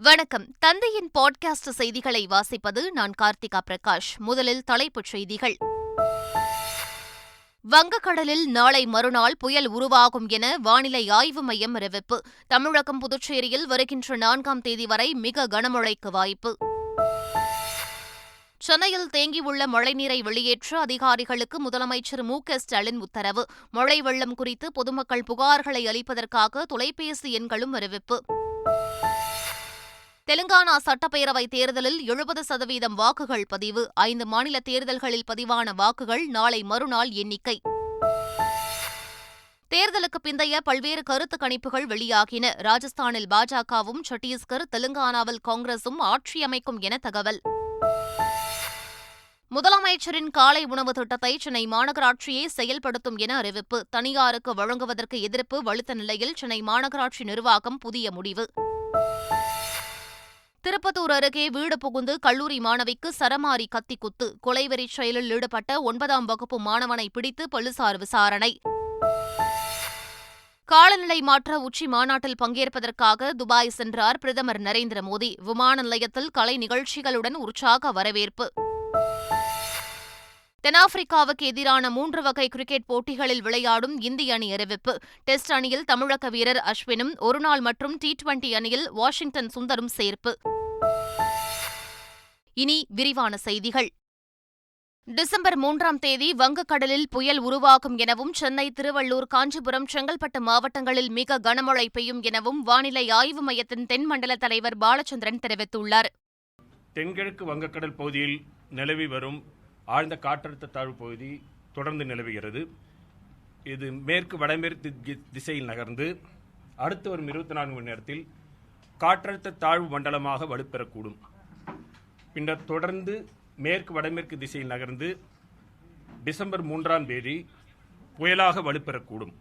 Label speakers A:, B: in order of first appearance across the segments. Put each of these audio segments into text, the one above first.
A: வணக்கம். தந்தையின் பாட்காஸ்ட் செய்திகளை வாசிப்பது நான் கார்த்திகா பிரகாஷ். முதலில் தலைப்புச் செய்திகள். வங்கக்கடலில் நாளை மறுநாள் புயல் உருவாகும் என வானிலை ஆய்வு மையம் அறிவிப்பு. தமிழகம், புதுச்சேரியில் வருகின்ற 4ஆம் தேதி வரை மிக கனமழைக்கு வாய்ப்பு. சென்னையில் தேங்கியுள்ள மழைநீரை வெளியேற்ற அதிகாரிகளுக்கு முதலமைச்சர் மு.க.ஸ்டாலின் உத்தரவு. மழை வெள்ளம் குறித்து பொதுமக்கள் புகார்களை அளிப்பதற்காக தொலைபேசி எண்களும் அறிவிப்பு. தெலுங்கானா சட்டப்பேரவைத் தேர்தலில் 70% வாக்குகள் பதிவு. 5 மாநில தேர்தல்களில் பதிவான வாக்குகள் நாளை மறுநாள் எண்ணிக்கை. தேர்தலுக்கு பிந்தைய பல்வேறு கருத்து கணிப்புகள் வெளியாகின. ராஜஸ்தானில் பாஜகவும், சத்தீஸ்கர், தெலுங்கானாவில் காங்கிரசும் ஆட்சி அமைக்கும் என தகவல். முதலமைச்சரின் காலை உணவு திட்டத்தை சென்னை மாநகராட்சியே செயல்படுத்தும் என அறிவிப்பு. தனியாருக்கு வழங்குவதற்கு எதிர்ப்பு வலுத்த நிலையில் சென்னை மாநகராட்சி நிர்வாகம் புதிய முடிவு. திருப்பத்தூர் அருகே வீடு புகுந்து கல்லூரி மாணவிக்கு சரமாரி கத்திக்குத்து. கொலைவெறிச் செயலில் ஈடுபட்ட 9ஆம் வகுப்பு மாணவனை பிடித்து போலீசார் விசாரணை. காலநிலை மாற்ற உச்சி மாநாட்டில் பங்கேற்பதற்காக துபாய் சென்றார் பிரதமர் நரேந்திர மோடி. விமான நிலையத்தில் கலை நிகழ்ச்சிகளுடன் உற்சாக வரவேற்பு. தென்னாப்பிரிக்காவுக்கு எதிரான 3 வகை கிரிக்கெட் போட்டிகளில் விளையாடும் இந்திய அணி அறிவிப்பு. டெஸ்ட் அணியில் தமிழக வீரர் அஸ்வினும், ஒருநாள் மற்றும் T20 அணியில் வாஷிங்டன் சுந்தரும் சேர்ப்பு. இனி விரிவான செய்திகள். டிசம்பர் 3ஆம் தேதி வங்கக்கடலில் புயல் உருவாகும் எனவும், சென்னை, திருவள்ளூர், காஞ்சிபுரம், செங்கல்பட்டு மாவட்டங்களில் மிக கனமழை பெய்யும் எனவும் வானிலை ஆய்வு மையத்தின் தென்மண்டல தலைவர் பாலச்சந்திரன் தெரிவித்துள்ளார்.
B: தென்கிழக்கு வங்கக்கடல் பகுதியில் நிலவி வரும் ஆழ்ந்த காற்றழுத்த தாழ்வு பகுதி தொடர்ந்து நிலவுகிறது. இது மேற்கு வடமேற்கு திசையில் நகர்ந்து அடுத்து வரும் 24 மணி நேரத்தில் காற்றழுத்த தாழ்வு மண்டலமாக வலுப்பெறக்கூடும். பின்னர் தொடர்ந்து மேற்கு வடமேற்கு திசையில் நகர்ந்து டிசம்பர் 3ஆம் தேதி புயலாக வலுப்பெறக்கூடும்.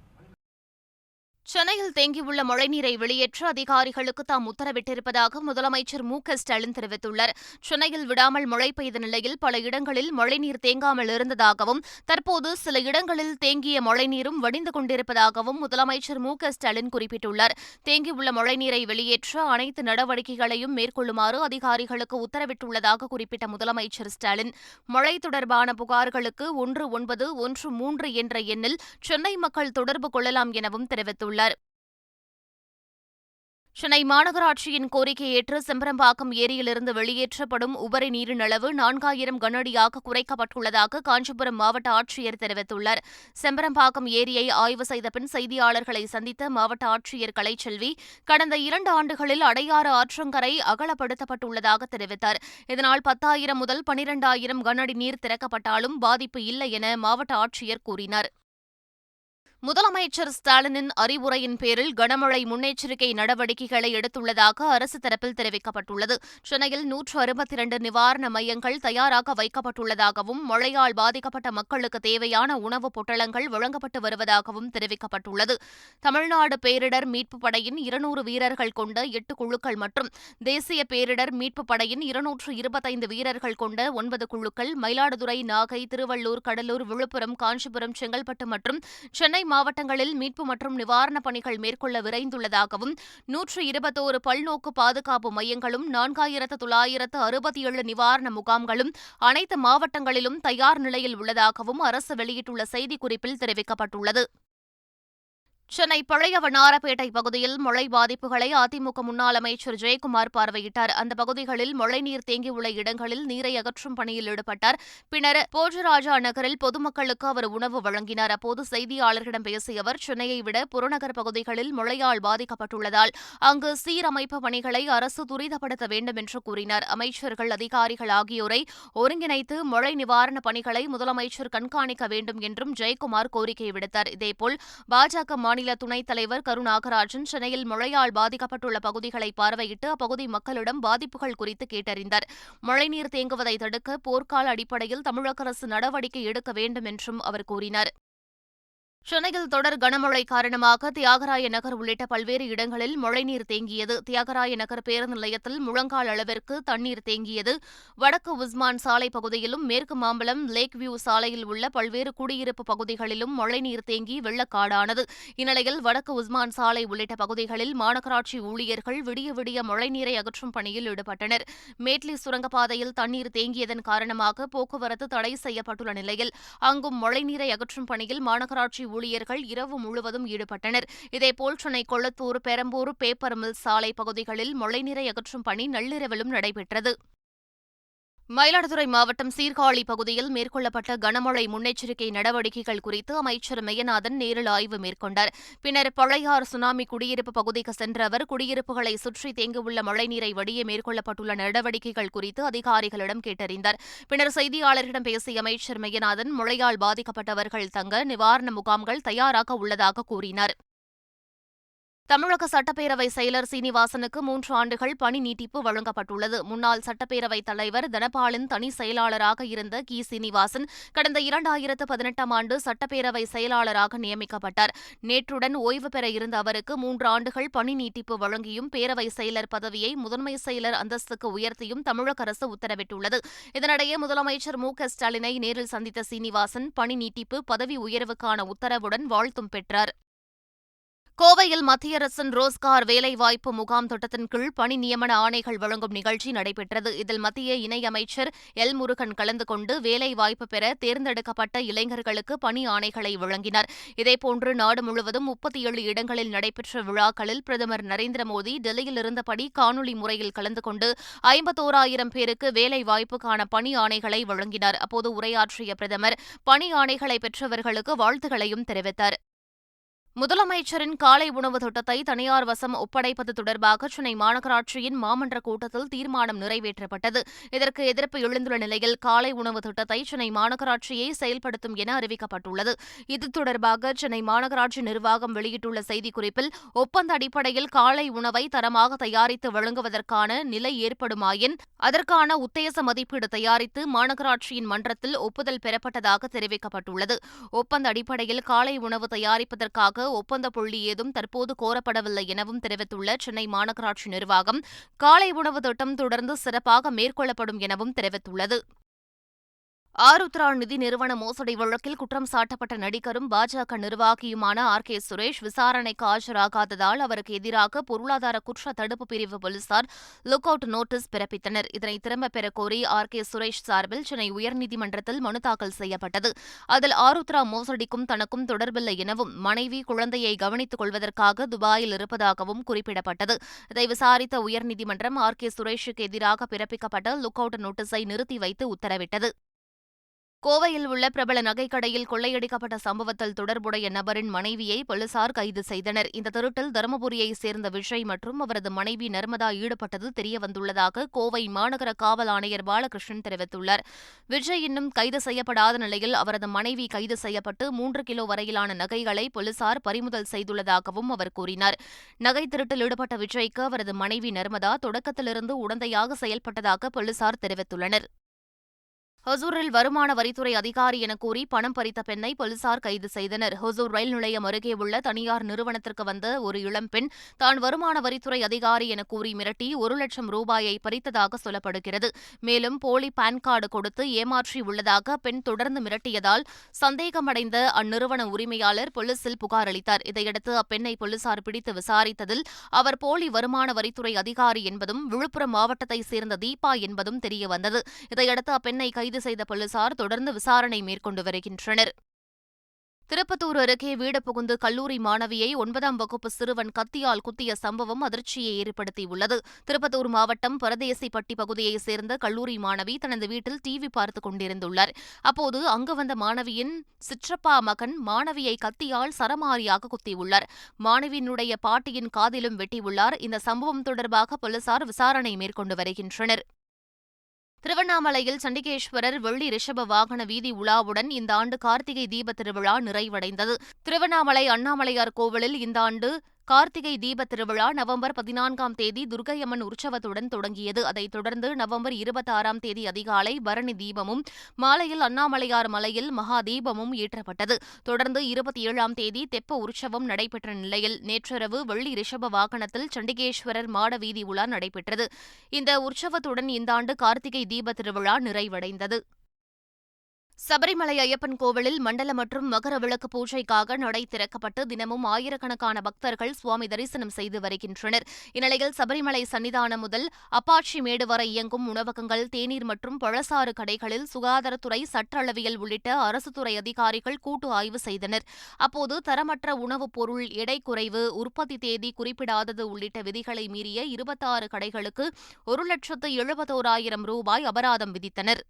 A: சென்னையில் தேங்கியுள்ள மழைநீரை வெளியேற்ற அதிகாரிகளுக்கு தாம் உத்தரவிட்டிருப்பதாக முதலமைச்சர் மு.க.ஸ்டாலின் தெரிவித்துள்ளார். சென்னையில் விடாமல் மழை பெய்த நிலையில் பல இடங்களில் மழைநீர் தேங்காமல் இருந்ததாகவும், தற்போது சில இடங்களில் தேங்கிய மழைநீரும் வடிந்து கொண்டிருப்பதாகவும் முதலமைச்சர் மு.க.ஸ்டாலின் குறிப்பிட்டுள்ளார். தேங்கியுள்ள மழைநீரை வெளியேற்ற அனைத்து நடவடிக்கைகளையும் மேற்கொள்ளுமாறு அதிகாரிகளுக்கு உத்தரவிட்டுள்ளதாக குறிப்பிட்ட முதலமைச்சர் ஸ்டாலின், மழை தொடர்பான புகார்களுக்கு 1913 என்ற எண்ணில் சென்னை மக்கள் தொடர்பு கொள்ளலாம் எனவும் தெரிவித்துள்ளார். சென்னை மாநகராட்சியின் கோரிக்கையை ஏற்று செம்பரம்பாக்கம் ஏரியிலிருந்து வெளியேற்றப்படும் உபரி நீரின் அளவு 4000 கனஅடியாக குறைக்கப்பட்டுள்ளதாக காஞ்சிபுரம் மாவட்ட ஆட்சியர் தெரிவித்துள்ளார். செம்பரம்பாக்கம் ஏரியை ஆய்வு செய்த பின் செய்தியாளர்களை சந்தித்த மாவட்ட ஆட்சியர் கலைச்செல்வி, கடந்த 2 ஆண்டுகளில் அடையாறு ஆற்றங்கரை அகலப்படுத்தப்பட்டுள்ளதாக தெரிவித்தார். இதனால் 10,000 முதல் 12,000 கனஅடி நீர் திறக்கப்பட்டாலும் பாதிப்பு இல்லை என மாவட்ட ஆட்சியர் கூறினார். முதலமைச்சர் ஸ்டாலினின் அறிவுரையின் பேரில் கனமழை முன்னெச்சரிக்கை நடவடிக்கைகளை எடுத்துள்ளதாக அரசு தரப்பில் தெரிவிக்கப்பட்டுள்ளது. சென்னையில் 162 நிவாரண மையங்கள் தயாராக வைக்கப்பட்டுள்ளதாகவும், மழையால் பாதிக்கப்பட்ட மக்களுக்கு தேவையான உணவுப் பொட்டலங்கள் வழங்கப்பட்டு வருவதாகவும் தெரிவிக்கப்பட்டுள்ளது. தமிழ்நாடு பேரிடர் மீட்புப் படையின் 200 வீரர்கள் கொண்ட 8 குழுக்கள் மற்றும் தேசிய பேரிடர் மீட்புப் படையின் 225 வீரர்கள் கொண்ட 9 குழுக்கள் மயிலாடுதுறை, நாகை, திருவள்ளூர், கடலூர், விழுப்புரம், காஞ்சிபுரம், செங்கல்பட்டு மற்றும் சென்னை மாவட்டங்களில் மீட்பு மற்றும் நிவாரணப் பணிகள் மேற்கொள்ள விரைந்துள்ளதாகவும், 121 பல்நோக்கு பாதுகாப்பு மையங்களும் 4967 நிவாரண முகாம்களும் அனைத்து மாவட்டங்களிலும் தயார் நிலையில் உள்ளதாகவும் அரசு வெளியிட்டுள்ள செய்திக்குறிப்பில் தெரிவிக்கப்பட்டுள்ளது. சென்னை பழைய வண்ணாரப்பேட்டை பகுதியில் மழை பாதிப்புகளை அதிமுக முன்னாள் அமைச்சர் ஜெயக்குமார் பார்வையிட்டார். அந்த பகுதிகளில் மழைநீர் தேங்கியுள்ள இடங்களில் நீரை அகற்றும் பணியில் ஈடுபட்டார். பின்னர் போஜராஜா நகரில் பொதுமக்களுக்கு அவர் உணவு வழங்கினார். அப்போது செய்தியாளர்களிடம் பேசிய அவர், சென்னையை விட புறநகர் பகுதிகளில் மழையால் பாதிக்கப்பட்டுள்ளதால் அங்கு சீரமைப்பு பணிகளை அரசு துரிதப்படுத்த வேண்டும் என்று கூறினார். அமைச்சர்கள், அதிகாரிகள் ஆகியோரை ஒருங்கிணைத்து மழை நிவாரணப் பணிகளை முதலமைச்சர் கண்காணிக்க வேண்டும் என்றும் ஜெயக்குமார் கோரிக்கை விடுத்தார். இதேபோல் பாஜக மாநில துணைத் தலைவர் கருநாகராஜன் சென்னையில் மழையால் பாதிக்கப்பட்டுள்ள பகுதிகளை பார்வையிட்டு அப்பகுதி மக்களிடம் பாதிப்புகள் குறித்து கேட்டறிந்தார். மழைநீர் தேங்குவதை தடுக்க போர்க்கால அடிப்படையில் தமிழக அரசு நடவடிக்கை எடுக்க வேண்டும் என்றும் அவர் கூறினார். சென்னையில் தொடர் கனமழை காரணமாக தியாகராய நகர் உள்ளிட்ட பல்வேறு இடங்களில் மழைநீர் தேங்கியது. தியாகராய நகர் பேருந்து நிலையத்தில் முழங்கால் அளவிற்கு தண்ணீர் தேங்கியது. வடக்கு உஸ்மான் சாலை பகுதியிலும் மேற்கு மாம்பலம் லேக் வியூ சாலையில் உள்ள பல்வேறு குடியிருப்பு பகுதிகளிலும் மழைநீர் தேங்கி வெள்ளக்காடானது. இந்நிலையில் வடக்கு உஸ்மான் சாலை உள்ளிட்ட பகுதிகளில் மாநகராட்சி ஊழியர்கள் விடிய விடிய மழைநீரை அகற்றும் பணியில் ஈடுபட்டனர். மேட்லி சுரங்கப்பாதையில் தண்ணீர் தேங்கியதன் காரணமாக போக்குவரத்து தடை செய்யப்பட்டுள்ள நிலையில் அங்கும் மழைநீரை அகற்றும் பணியில் மாநகராட்சி ஊழியர்கள் இரவு முழுவதும் ஈடுபட்டனர். இதேபோல் சென்னை கொளத்தூர், பெரம்பூர், பேப்பர் மில் சாலை பகுதிகளில் மழைநீரை அகற்றும் பணி நள்ளிரவிலும் நடைபெற்றது. மயிலாடுதுறை மாவட்டம் சீர்காழி பகுதியில் மேற்கொள்ளப்பட்ட கனமழை முன்னெச்சரிக்கை நடவடிக்கைகள் குறித்து அமைச்சர் மெய்யநாதன் நேரில் ஆய்வு மேற்கொண்டார். பின்னர் பழையாறு சுனாமி குடியிருப்பு பகுதிக்கு சென்ற அவர் குடியிருப்புகளை சுற்றி தேங்கியுள்ள மழைநீரை வடிய மேற்கொள்ளப்பட்டுள்ள நடவடிக்கைகள் குறித்து அதிகாரிகளிடம் கேட்டறிந்தார். பின்னர் செய்தியாளர்களிடம் பேசிய அமைச்சர் மெய்யநாதன் மழையால் பாதிக்கப்பட்டவர்கள் தங்க நிவாரண முகாம்கள் தயாராக உள்ளதாக கூறினார். தமிழக சட்டப்பேரவை செயலர் சீனிவாசனுக்கு 3 ஆண்டுகள் பணி நீட்டிப்பு வழங்கப்பட்டுள்ளது. முன்னாள் சட்டப்பேரவைத் தலைவர் தனபாலின் தனி செயலாளராக இருந்த கி. சீனிவாசன் கடந்த 2018ஆம் ஆண்டு சட்டப்பேரவை செயலாளராக நியமிக்கப்பட்டார். நேற்றுடன் ஓய்வு பெற இருந்த அவருக்கு 3 ஆண்டுகள் பணி நீட்டிப்பு வழங்கியும் பேரவை செயலர் பதவியை முதன்மை செயலர் அந்தஸ்துக்கு உயர்த்தியும் தமிழக அரசு உத்தரவிட்டுள்ளது. இதனிடையே முதலமைச்சர் மு.க.ஸ்டாலினை நேரில் சந்தித்த சீனிவாசன் பணி நீட்டிப்பு, பதவி உயர்வுக்கான உத்தரவுடன் வாழ்த்தும் பெற்றார். கோவையில் மத்திய அரசின் ரோஸ்கார் வேலைவாய்ப்பு முகாம் திட்டத்தின் கீழ் பணி நியமன ஆணைகள் வழங்கும் நிகழ்ச்சி நடைபெற்றது. இதில் மத்திய இணையமைச்சர் எல். முருகன் கலந்து கொண்டு வேலைவாய்ப்பு பெற தேர்ந்தெடுக்கப்பட்ட இளைஞர்களுக்கு பணி ஆணைகளை வழங்கினார். இதேபோன்று நாடு முழுவதும் 37 இடங்களில் நடைபெற்ற விழாக்களில் பிரதமர் நரேந்திர மோடி டெல்லியில் இருந்தபடி காணொலி முறையில் கலந்து கொண்டு 51,000 பேருக்கு வேலைவாய்ப்புக்கான பணி ஆணைகளை வழங்கினார். அப்போது உரையாற்றிய பிரதமர் பணி ஆணைகளை பெற்றவர்களுக்கு வாழ்த்துக்களையும் தெரிவித்தார். முதலமைச்சரின் காலை உணவு திட்டத்தை தனியார் வசம் ஒப்படைப்பது தொடர்பாக சென்னை மாநகராட்சியின் மாமன்ற கூட்டத்தில் தீர்மானம் நிறைவேற்றப்பட்டது. இதற்கு எதிர்ப்பு எழுந்துள்ள நிலையில் காலை உணவு திட்டத்தை சென்னை மாநகராட்சியே செயல்படுத்தும் என அறிவிக்கப்பட்டுள்ளது. இது தொடர்பாக சென்னை மாநகராட்சி நிர்வாகம் வெளியிட்டுள்ள செய்திக்குறிப்பில், ஒப்பந்த அடிப்படையில் காலை உணவை தரமாக தயாரித்து வழங்குவதற்கான நிலை ஏற்படுமாயின் அதற்கான உத்தேச மதிப்பீடு தயாரித்து மாநகராட்சியின் மன்றத்தில் ஒப்புதல் பெறப்பட்டதாக தெரிவிக்கப்பட்டுள்ளது. ஒப்பந்த அடிப்படையில் காலை உணவு தயாரிப்பதற்காக ஒப்பந்த புள்ளி ஏதும் தற்போது கோரப்படவில்லை எனவும் தெரிவித்துள்ள சென்னை மாநகராட்சி நிர்வாகம், காலை உணவு திட்டம் தொடர்ந்து சிறப்பாக மேற்கொள்ளப்படும் எனவும் தெரிவித்துள்ளது. ஆருத்ரா நிதி நிறுவன மோசடி வழக்கில் குற்றம் சாட்டப்பட்ட நடிகரும் பாஜக நிர்வாகியுமான ஆர். சுரேஷ் விசாரணைக்கு ஆஜராகாததால் அவருக்கு எதிராக பொருளாதார குற்ற தடுப்பு பிரிவு போலீசார் லுக் அவுட் நோட்டீஸ் பிறப்பித்தனர். இதனை திரும்பப் பெறக் கோரி ஆர். சுரேஷ் சார்பில் சென்னை உயர்நீதிமன்றத்தில் மனு தாக்கல் செய்யப்பட்டது. அதில் ஆருத்ரா மோசடிக்கும் தனக்கும் தொடர்பில்லை எனவும் மனைவி, குழந்தையை கவனித்துக் கொள்வதற்காக துபாயில் இருப்பதாகவும் குறிப்பிடப்பட்டது. இதை விசாரித்த உயர்நீதிமன்றம் ஆர். சுரேஷுக்கு எதிராக பிறப்பிக்கப்பட்ட லுக் அவுட் நோட்டீஸை நிறுத்தி வைத்து உத்தரவிட்டது. கோவையில் உள்ள பிரபல நகைக்கடையில் கொள்ளையடிக்கப்பட்ட சம்பவத்தில் தொடர்புடைய நபரின் மனைவியை போலீசார் கைது செய்தனர். இந்த திருட்டில் தருமபுரியைச் சேர்ந்த விஜய் மற்றும் அவரது மனைவி நர்மதா ஈடுபட்டது தெரியவந்துள்ளதாக கோவை மாநகர காவல் ஆணையர் பாலகிருஷ்ணன் தெரிவித்துள்ளார். விஜய் இன்னும் கைது செய்யப்படாத நிலையில் அவரது மனைவி கைது செய்யப்பட்டு 3 கிலோ வரையிலான நகைகளை போலீசார் பறிமுதல் செய்துள்ளதாகவும் அவர் கூறினார். நகை திருட்டில் ஈடுபட்ட விஜய்க்கு அவரது மனைவி நர்மதா தொடக்கத்திலிருந்து உடந்தையாக செயல்பட்டதாக போலீசார் தெரிவித்துள்ளனர். ஹொசூரில் வருமான வரித்துறை அதிகாரி என கூறி பணம் பறித்த பெண்ணை போலீசார் கைது செய்தனர். ஹொசூர் ரயில் நிலையம் அருகே உள்ள தனியார் நிறுவனத்திற்கு வந்த ஒரு இளம்பெண் தான் வருமான வரித்துறை அதிகாரி என கூறி மிரட்டி 1 லட்சம் ரூபாயை பறித்ததாக சொல்லப்படுகிறது. மேலும் போலி பான் கார்டு கொடுத்து ஏமாற்றி உள்ளதாக பெண் தொடர்ந்து மிரட்டியதால் சந்தேகமடைந்த அந்நிறுவன உரிமையாளர் போலீசில் புகார் அளித்தார். இதையடுத்து அப்பெண்ணை போலீசார் பிடித்து விசாரித்ததில் அவர் போலி வருமான வரித்துறை அதிகாரி என்பதும் விழுப்புரம் மாவட்டத்தைச் சேர்ந்த தீபா என்பதும் தெரியவந்தது. இதையடுத்து அப்பெண்ணை கைது செய்த போலீசார் தொடர்ந்து விசாரணை மேற்கொண்டு வருகின்றனர். திருப்பத்தூர் அருகே வீடு புகுந்து கல்லூரி மாணவியை 9ஆம் வகுப்பு சிறுவன் கத்தியால் குத்திய சம்பவம் அதிர்ச்சியை ஏற்படுத்தியுள்ளது. திருப்பத்தூர் மாவட்டம் பரதேசிப்பட்டி பகுதியைச் சேர்ந்த கல்லூரி மாணவி தனது வீட்டில் டிவி பார்த்துக் கொண்டிருந்துள்ளார். அப்போது அங்கு வந்த மாணவியின் சிற்றப்பா மகன் மாணவியை கத்தியால் சரமாரியாக குத்தியுள்ளார். மாணவியினுடைய பாட்டியின் காதிலும் வெட்டியுள்ளார். இந்த சம்பவம் தொடர்பாக போலீசார் விசாரணை மேற்கொண்டு வருகின்றனர். திருவண்ணாமலையில் சண்டிகேஸ்வரர் வெள்ளி ரிஷப வாகன வீதி உலாவுடன் இந்த ஆண்டு கார்த்திகை தீப திருவிழா நிறைவடைந்தது. திருவண்ணாமலை அண்ணாமலையார் கோவிலில் இந்த ஆண்டு கார்த்திகை தீபத் திருவிழா நவம்பர் 14ஆம் தேதி துர்க்கையம்மன் உற்சவத்துடன் தொடங்கியது. அதைத் தொடர்ந்து நவம்பர் 26ஆம் தேதி அதிகாலை பரணி தீபமும், மாலையில் அண்ணாமலையார் மலையில் மகா தீபமும் ஏற்றப்பட்டது. தொடர்ந்து 27ஆம் தேதி தெப்ப உற்சவம் நடைபெற்ற நிலையில் நேற்றிரவு வெள்ளி ரிஷப வாகனத்தில் சண்டிகேஸ்வரர் மாட வீதி உலா நடைபெற்றது. இந்த உற்சவத்துடன் இந்த ஆண்டு கார்த்திகை தீபத் திருவிழா நிறைவடைந்தது. சபரிமலை ஐயப்பன் கோவிலில் மண்டல மற்றும் மகர விளக்கு பூஜைக்காக நடை திறக்கப்பட்டு தினமும் ஆயிரக்கணக்கான பக்தர்கள் சுவாமி தரிசனம் செய்து வருகின்றனர். இந்நிலையில் சபரிமலை சன்னிதானம் முதல் அப்பாச்சி மேடு வரை இயங்கும் உணவகங்கள், தேநீர் மற்றும் பழச்சாறு கடைகளில் சுகாதாரத்துறை, சட்ட அளவியல் உள்ளிட்ட அரசுத்துறை அதிகாரிகள் கூட்டு ஆய்வு செய்தனர். அப்போது தரமற்ற உணவுப் பொருள், எடை குறைவு, உற்பத்தி தேதி குறிப்பிடாதது உள்ளிட்ட விதிகளை மீறிய 26 கடைகளுக்கு 1,71,000 ரூபாய் அபராதம் விதித்தனர்.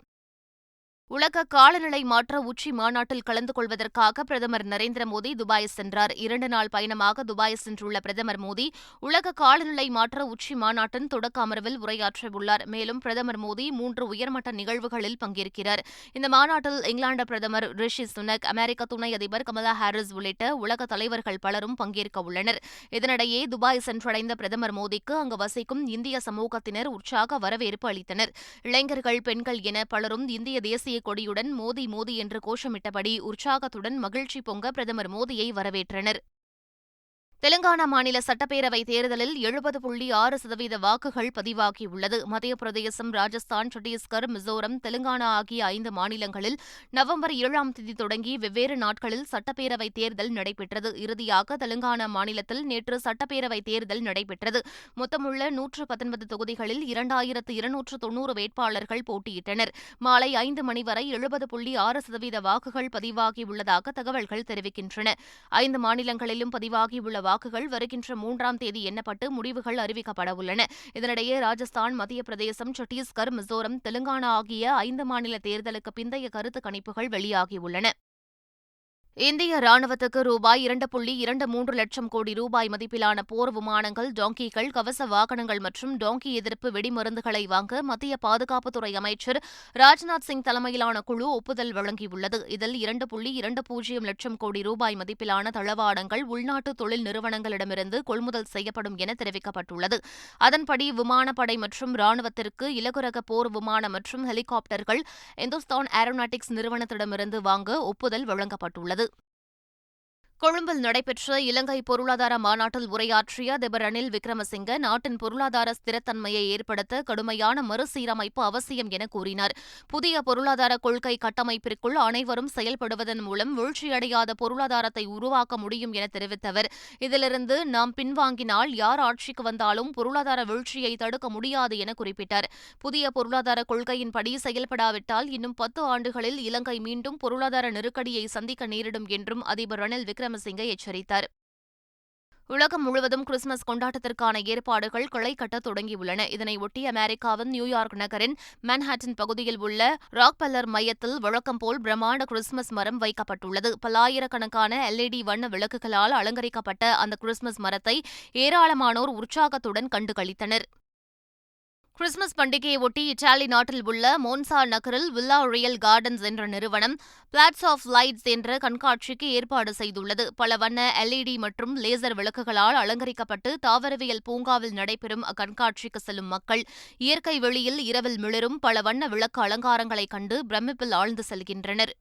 A: உலக காலநிலை மாற்ற உச்சி மாநாட்டில் கலந்து கொள்வதற்காக பிரதமர் நரேந்திர மோடி துபாய் சென்றார். 2 நாள் பயணமாக துபாய் சென்றுள்ள பிரதமர் மோடி உலக காலநிலை மாற்ற உச்சி மாநாட்டின் தொடக்க அமர்வில் உரையாற்றவுள்ளார். மேலும் பிரதமர் மோடி 3 உயர்மட்ட நிகழ்வுகளில் பங்கேற்கிறார். இந்த மாநாட்டில் இங்கிலாந்து பிரதமர் ரிஷி சுனக், அமெரிக்க துணை அதிபர் கமலா ஹாரிஸ் உள்ளிட்ட உலக தலைவர்கள் பலரும் பங்கேற்க உள்ளனர். இதனிடையே துபாய் சென்றடைந்த பிரதமர் மோடிக்கு அங்கு வசிக்கும் இந்திய சமூகத்தினர் உற்சாக வரவேற்பு அளித்தனர். இளைஞர்கள், பெண்கள் என பலரும் இந்திய தேசிய கொடியுடன் மோடி மோடி என்று கோஷமிட்டபடி உற்சாகத்துடன் மகிழ்ச்சி பொங்க பிரதமர் மோடியை வரவேற்றனர். தெலுங்கானா மாநில சட்டப்பேரவைத் தேர்தலில் 70.6% வாக்குகள் பதிவாகியுள்ளது. மத்திய பிரதேசம், ராஜஸ்தான், சத்தீஸ்கர், மிசோரம், தெலுங்கானா ஆகிய 5 மாநிலங்களில் நவம்பர் 7ஆம் தேதி தொடங்கி வெவ்வேறு நாட்களில் சட்டப்பேரவைத் தேர்தல் நடைபெற்றது. இறுதியாக தெலுங்கானா மாநிலத்தில் நேற்று சட்டப்பேரவைத் தேர்தல் நடைபெற்றது. மொத்தமுள்ள 119 தொகுதிகளில் 2290 வேட்பாளர்கள் போட்டியிட்டனர். மாலை 5 மணி வரை 70.6% வாக்குகள் பதிவாகியுள்ளதாக தகவல்கள் தெரிவிக்கின்றன. 5 மாநிலங்களிலும் பதிவாகியுள்ள வாக்குகள் வருகின்ற 3ஆம் தேதி எண்ணப்பட்டு முடிவுகள் அறிவிக்கப்படவுள்ளன. இதனிடையே ராஜஸ்தான், மத்திய பிரதேசம், சத்தீஸ்கர், மிசோரம், தெலுங்கானா ஆகிய 5 மாநில தேர்தலுக்கு பிந்தைய கருத்து கணிப்புகள் வெளியாகியுள்ளன. இந்திய ராணுவத்துக்கு ரூபாய் 2.23 லட்சம் கோடி ரூபாய் மதிப்பிலான போர் விமானங்கள், டாங்கிகள், கவச வாகனங்கள் மற்றும் டாங்கி எதிர்ப்பு வெடிமருந்துகளை வாங்க மத்திய பாதுகாப்புத்துறை அமைச்சர் ராஜ்நாத் சிங் தலைமையிலான குழு ஒப்புதல் வழங்கியுள்ளது. இதில் 2.20 லட்சம் கோடி ரூபாய் மதிப்பிலான தளவாடங்கள் உள்நாட்டு தொழில் நிறுவனங்களிடமிருந்து கொள்முதல் செய்யப்படும் என தெரிவிக்கப்பட்டுள்ளது. அதன்படி விமானப்படை மற்றும் ராணுவத்திற்கு இலகுரக போர் விமானம் மற்றும் ஹெலிகாப்டர்கள் இந்துஸ்தான் ஏரோநாட்டிக்ஸ் நிறுவனத்திடமிருந்து வாங்க ஒப்புதல் வழங்கப்பட்டுள்ளது. கொழும்பில் நடைபெற்ற இலங்கை பொருளாதார மாநாட்டில் உரையாற்றிய அதிபர் ரணில் விக்ரமசிங்க, நாட்டின் பொருளாதார ஸ்திரத்தன்மையை ஏற்படுத்த கடுமையான மறுசீரமைப்பு அவசியம் என கூறினார். புதிய பொருளாதார கொள்கை கட்டமைப்பிற்குள் அனைவரும் செயல்படுவதன் மூலம் வீழ்ச்சியடையாத பொருளாதாரத்தை உருவாக்க முடியும் என தெரிவித்த அவர், இதிலிருந்து நாம் பின்வாங்கினால் யார் ஆட்சிக்கு வந்தாலும் பொருளாதார வீழ்ச்சியை தடுக்க முடியாது என குறிப்பிட்டார். புதிய பொருளாதார கொள்கையின்படி செயல்படாவிட்டால் இன்னும் 10 ஆண்டுகளில் இலங்கை மீண்டும் பொருளாதார நெருக்கடியை சந்திக்க நேரிடும் என்றும் அதிபர் ரணில் விக்ரமசிங்க எச்சரித்தார். உலகம் முழுவதும் கிறிஸ்துமஸ் கொண்டாட்டத்திற்கான ஏற்பாடுகள் களை கட்ட தொடங்கியுள்ளன. இதனையொட்டி அமெரிக்காவின் நியூயார்க் நகரின் மன்ஹாட்டன் பகுதியில் உள்ள ராக்பெல்லர் மையத்தில் வழக்கம் போல் பிரம்மாண்ட கிறிஸ்துமஸ் மரம் வைக்கப்பட்டுள்ளது. பல்லாயிரக்கணக்கான LED வண்ண விளக்குகளால் அலங்கரிக்கப்பட்ட அந்த கிறிஸ்துமஸ் மரத்தை ஏராளமானோர் உற்சாகத்துடன் கண்டு களித்தனர். கிறிஸ்துமஸ் பண்டிகையையொட்டி இத்தாலி நாட்டில் உள்ள மோன்சா நகரில் வில்லா ரியல் கார்டன்ஸ் என்ற நிறுவனம் பிளாட்ஸ் ஆஃப் லைட்ஸ் என்ற கண்காட்சிக்கு ஏற்பாடு செய்துள்ளது. பல வண்ண LED மற்றும் லேசர் விளக்குகளால் அலங்கரிக்கப்பட்டு தாவரவியல் பூங்காவில் நடைபெறும் அக்கண்காட்சிக்கு செல்லும் மக்கள் இயற்கை வெளியில் இரவில் மிளிரும் பல வண்ண விளக்கு அலங்காரங்களைக் கண்டு பிரமிப்பில் ஆழ்ந்து செல்கின்றனர்.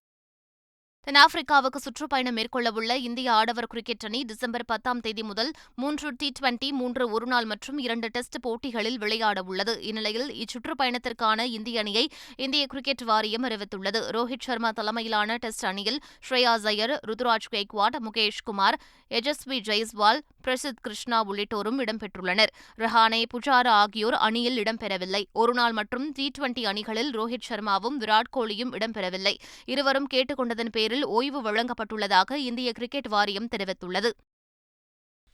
A: தென்னாப்பிரிக்காவுக்கு சுற்றுப்பயணம் மேற்கொள்ளவுள்ள இந்திய ஆடவர் கிரிக்கெட் அணி டிசம்பர் 10ஆம் தேதி முதல் 3 T20, 3 ஒருநாள் மற்றும் 2 டெஸ்ட் போட்டிகளில் விளையாடவுள்ளது. இந்நிலையில் இச்சுற்றுப்பயணத்திற்கான இந்திய அணியை இந்திய கிரிக்கெட் வாரியம் அறிவித்துள்ளது. ரோஹித் சர்மா தலைமையிலான டெஸ்ட் அணியில் ஸ்ரேயாஸ் ஐயர், ருத்துராஜ் கெய்க்வாட், முகேஷ் குமார், யஜஸ்வி ஜெய்ஸ்வால், பிரசித் கிருஷ்ணா உள்ளிட்டோரும் இடம்பெற்றுள்ளனர். ரஹானே, புஜாரா ஆகியோர் அணியில் இடம்பெறவில்லை. ஒருநாள் மற்றும் T20 அணிகளில் ரோஹித் சர்மாவும் விராட் கோலியும் இடம்பெறவில்லை. இருவரும் கேட்டுக் கொண்டதன் பேரில் ஓய்வு வழங்கப்பட்டுள்ளதாக இந்திய கிரிக்கெட் வாரியம் தெரிவித்துள்ளது.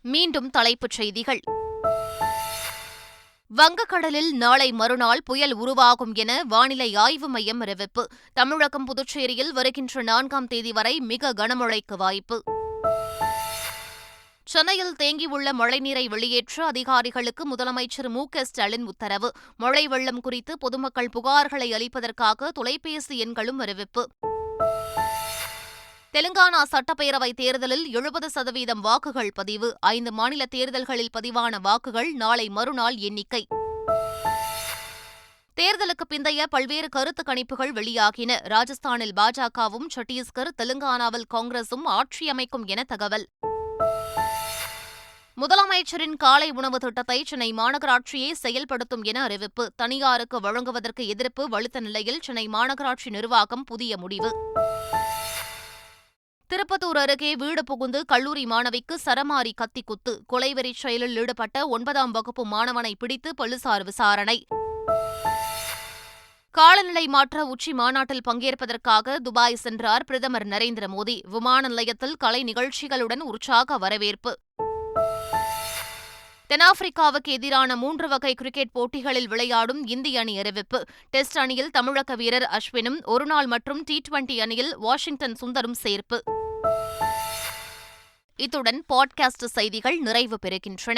A: மீண்டும் தலைப்புச் செய்திகள். வங்கக்கடலில் நாளை மறுநாள் புயல் உருவாகும் என வானிலை ஆய்வு மையம் அறிவிப்பு. தமிழகம், புதுச்சேரியில் வருகின்ற 4ஆம் தேதி வரை மிக கனமழைக்கு வாய்ப்பு. சென்னையில் தேங்கியுள்ள மழைநீரை வெளியேற்ற அதிகாரிகளுக்கு முதலமைச்சர் மு.க.ஸ்டாலின் உத்தரவு. மழை வெள்ளம் குறித்து பொதுமக்கள் புகார்களை அளிப்பதற்காக தொலைபேசி எண்களும் அறிவிப்பு. தெலுங்கானா சட்டப்பேரவை தேர்தலில் 70% வாக்குகள் பதிவு. 5 மாநில தேர்தல்களில் பதிவான வாக்குகள் நாளை மறுநாள் எண்ணிக்கை. தேர்தலுக்கு பிந்தைய பல்வேறு கருத்து கணிப்புகள் வெளியாகின. ராஜஸ்தானில் பாஜகவும், சத்தீஸ்கர், தெலுங்கானாவில் காங்கிரசும் ஆட்சி அமைக்கும் என தகவல். முதலமைச்சரின் காலை உணவு திட்டத்தை சென்னை மாநகராட்சியே செயல்படுத்தும் என அறிவிப்பு. தனியாருக்கு வழங்குவதற்கு எதிர்ப்பு வலுத்த நிலையில் சென்னை மாநகராட்சி நிர்வாகம் புதிய முடிவு. திருப்பத்தூர் அருகே வீடு புகுந்து கல்லூரி மாணவிக்கு சரமாரி கத்திக்குத்து. கொலைவெறி செயலில் ஈடுபட்ட 9ஆம் வகுப்பு மாணவனை பிடித்து போலீசார் விசாரணை. காலநிலை மாற்ற உச்சி மாநாட்டில் பங்கேற்பதற்காக துபாய் சென்றார் பிரதமர் நரேந்திர மோடி. விமான நிலையத்தில் கலை நிகழ்ச்சிகளுடன் உற்சாக வரவேற்பு. தென்னாப்பிரிக்காவுக்கு எதிரான 3 வகை கிரிக்கெட் போட்டிகளில் விளையாடும் இந்திய அணி அறிவிப்பு. டெஸ்ட் அணியில் தமிழக வீரர் அஸ்வினும், ஒருநாள் மற்றும் T20 அணியில் வாஷிங்டன் சுந்தரும் சேர்ப்பு. இத்துடன் பாட்காஸ்ட் செய்திகள் நிறைவு பெறுகின்றன.